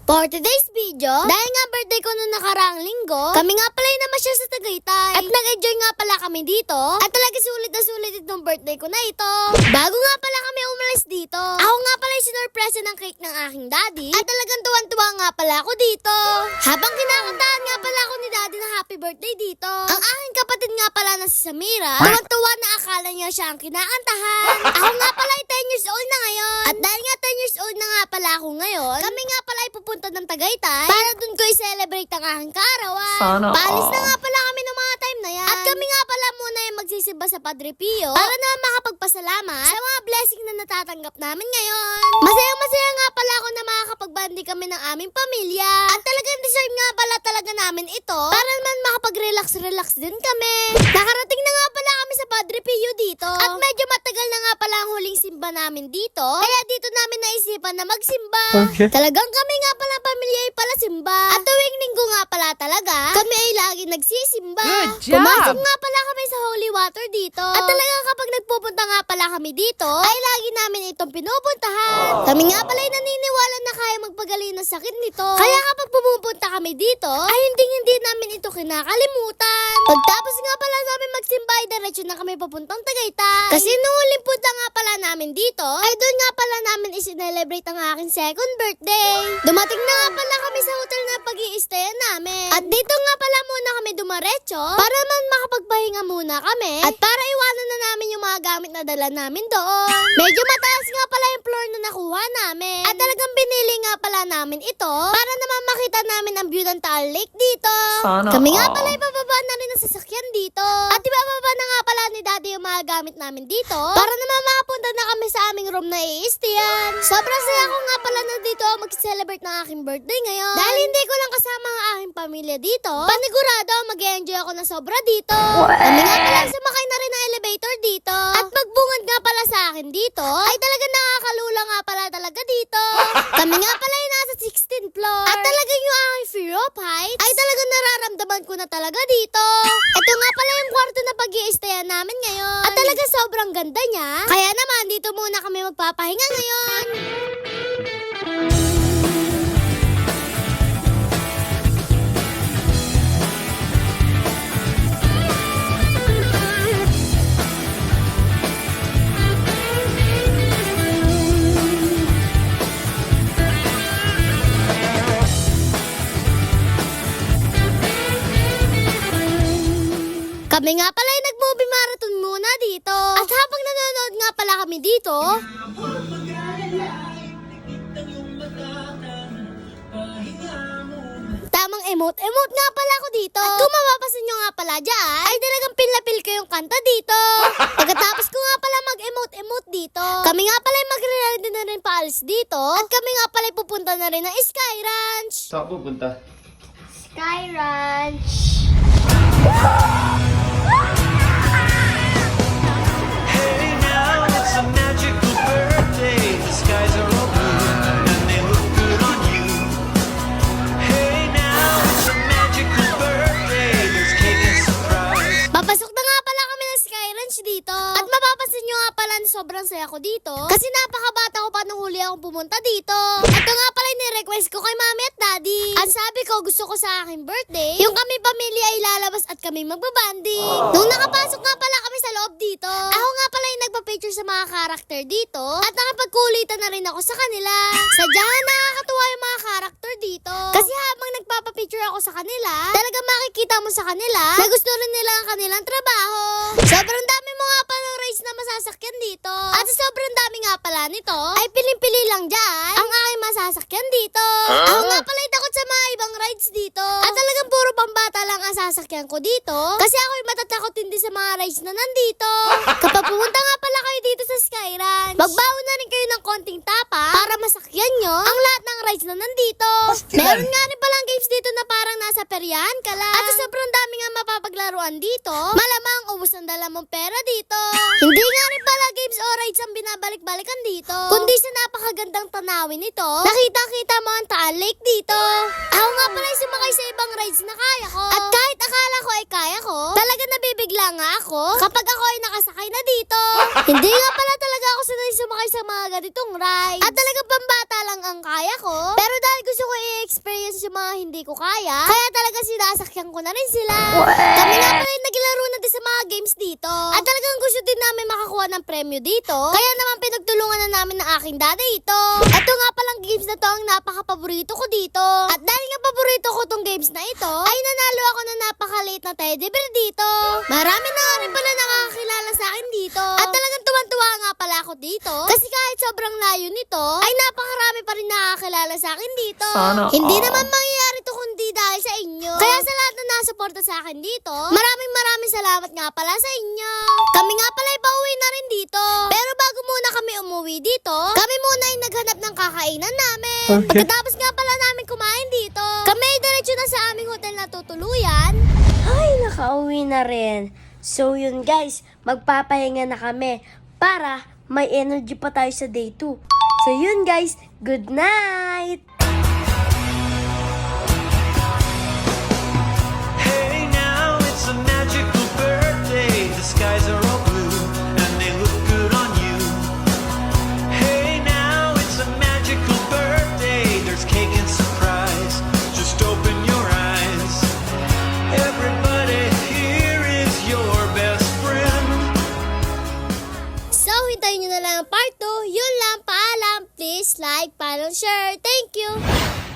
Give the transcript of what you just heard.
For today's video, dahil nga birthday ko noong nakaraang linggo, kami nga pala yung namasyal sa Tagaytay. At nag-enjoy nga pala kami dito. At talaga sulit na sulit itong birthday ko na ito. Bago nga pala kami umalis dito, ako nga pala yung sinurpresa ng cake ng aking daddy. At talagang tuwan-tuwa nga pala ako dito. Habang kinakantahan nga pala ako ni daddy ng happy birthday dito, ang aking kapatid nga pala na si Samira, tuwan-tuwa na akala niya siya ang kinakantahan. Ako nga pala ay 10 years old na ngayon. At dahil nga 10 years old na nga pala ako ngayon, kami nga pala ay pupunta ng Tagaytay para dun ko i-celebrate ang aking kaarawan. Sana Paalis na all. nga pala kami ng mga time na yan. At kami nga pala muna yung magsisimba sa Padre Pio para na makapagpasalamat sa mga blessing na natatanggap namin ngayon. Masayang-masaya nga pala ako na makakapagbandi kami ng aming pamilya. At talagang deserve nga pala talaga namin ito para naman makapag-relax din kami. Nakarating na nga pala kami sa Padre Pio dito. At medyo matagal na nga pala ang huling simba namin dito. Kaya dito namin naisipan na magsimba. Okay. Talagang kami nga pala pamilya ay pala simba. At tuwing linggo nga pala talaga, kami ay lagi nagsisimba. Good job! Pumasok nga pala kami sa holy water dito. At talaga kapag nagpupunta nga pala kami dito, ay lagi namin itong pinupuntahan. Kami nga pala ay naniniwala na kaya magpagaling ng sakit nito. Kaya kapag pumupunta kami dito, ay hindi namin ito kinakalimutan. Pagtapos nga pala namin magsimba, ay diretso na kami papuntang Tagaytay. Kasi nung huling punta nga pala namin dito, ay doon nga pala namin i-celebrate ang aking second birthday. Dumating na nga pala kami sa hotel na pag-i-stayan namin. At dito nga pala muna kami dumaretso para man makapagpahinga muna kami. At para iwanan na namin yung mga gamit na dala namin doon. Medyo mataas nga pala yung floor na nakuha namin. At talagang binili nga pala namin ito para naman makita namin ang view ng Taal Lake dito. Sana Kami nga all. pala ibababa na rin ang sasakyan dito. At ibababa na nga pala ni daddy yung mga gamit namin dito para naman makapunta na kami sa aming room na i-stayan. Sobrang saya ko nga pala na dito mag-celebrate ng aking birthday ngayon. Dahil hindi ko lang kasama ang aking pamilya dito, panigurado mag-enjoy ako na sobra dito. Kami nga pala sumakay na rin ng elevator dito. At pagbungad nga pala sa akin dito, ay talaga nakakalula nga pala talaga dito. Kami nga pala yung nasa 16th floor. At talagang yung aking fear of heights ay talagang nararamdaman ko na talaga dito. Ito nga pala yung kwarto na pag-i-stayan namin ngayon. At talaga sobrang ganda niya. Kaya naman dito muna kami magpapahinga ngayon. Kami nga pala ay nag-movie marathon muna dito. At habang nanonood nga pala kami dito, tamang emote nga pala ako dito. At kung mapapasin nyo nga pala dyan, ay talagang pil ko yung kanta dito. Pagkatapos ko nga pala mag-emote dito, kami nga pala ay magre-ready na rin paalis dito. At kami nga pala ay pupunta na rin ng Sky Ranch. Saan pupunta? Sky Ranch. Hey now, it's a magical birthday. The skies are all blue and they look good on you. Hey now, it's a magical birthday. There's cake and surprise. Papasok na nga pala kami ng Sky Ranch dito. At mapapasin nyo nga pala na sobrang saya ko dito. Kasi napakabata ko pa nung huli akong pumunta dito. Ito nga pala yung ni-request ko kay mami at daddy. Ang sabi ko, gusto ko sa aking birthday, yung kami pamilya ay lalabas at kami magbabanding. Nung nakapasok nga pala kami sa loob dito, ako nga pala yung nagpa-picture sa mga karakter dito. At nakapagkulitan na rin ako sa kanila. Sadyahan nakakatuwa yung mga karakter dito. Kasi habang nagpapapicture ako sa kanila, talaga makikita mo sa kanila na gusto rin nila ang kanilang trabaho. Sobrang dami mo nga pala rides na masasakyan dito. At sa sobrang dami nga pala nito, ay piling-pili lang dyan ang aking masasakyan dito. Ako nga pala ay takot sa mga ibang rides dito. At talagang puro pambata lang ang sasakyan ko dito. Kasi ako'y matatakot hindi sa mga rides na nandito. Kapag pumunta nga pala kayo dito sa Sky Ranch, magbaon na rin kayo ng konting tapa para masakyan nyo ang lahat ng rides na nandito. Meron nga rin palang games dito na parang nasa peryahan ka lang. At sa sobrang dami nga mapapaglaruan dito, malamang ubos ang dala mong pera dito. Hindi nga rin pala games o rides ang binabalik-balikan dito, kundi sa napakagandang tanawin nito. Nakita-kita mo ang Taal Lake dito. Ako nga pala ay sumakay sa ibang rides na kaya ko. At kahit akala ko ay kaya ko, talaga nabibigla nga ako kapag ako ay nakasakay na dito. Hindi nga pala talaga ako sanay sumakay sa mga ganitong rides. At talagang pambata lang ang kaya ko. Pero dahil gusto ko sa mga hindi ko kaya, kaya talaga sinasakyan ko na rin sila. Kami nga pala yung naglaro na din sa mga games dito. At talagang gusto din namin makakuha ng premyo dito. Kaya naman pinagtulungan na namin ng aking daddy ito. Ito nga palang games na to ang napaka-paborito ko dito. At dahil nga paborito ko tong games na ito, ay nanalo ako ng napaka-late na teddy bear dito. Marami na nga rin pala nakakakilala sa akin dito. At talagang tuwan-tuwa nga pala ako dito. Kasi kahit sobrang layo nito, ay napakarami pa rin nakakilala sa akin dito. Hindi naman mangyayari to kundi dahil sa inyo. Kaya sa lahat na nasuporta sa akin dito, maraming salamat nga pala sa inyo. Kami nga pala ay pauwi na rin dito. Pero bago muna kami umuwi dito, kami muna ay naghanap ng kakainan namin. Pagkatapos nga pala namin kumain dito, kami ay diretso na sa aming hotel na tutuluyan. Ay, nakauwi na rin. So yun guys, magpapahinga na kami para may energy pa tayo sa day 2. So yun guys, good night! Hey now, it's a magical birthday. The skies are all blue and they look good on you. Hey now, it's a magical birthday. There's cake and surprise. Just open your eyes. Everybody here is your best friend. So, hintayin nyo na lang ang part 2. Yun lang, paalam. Please like, follow, share. Thank you!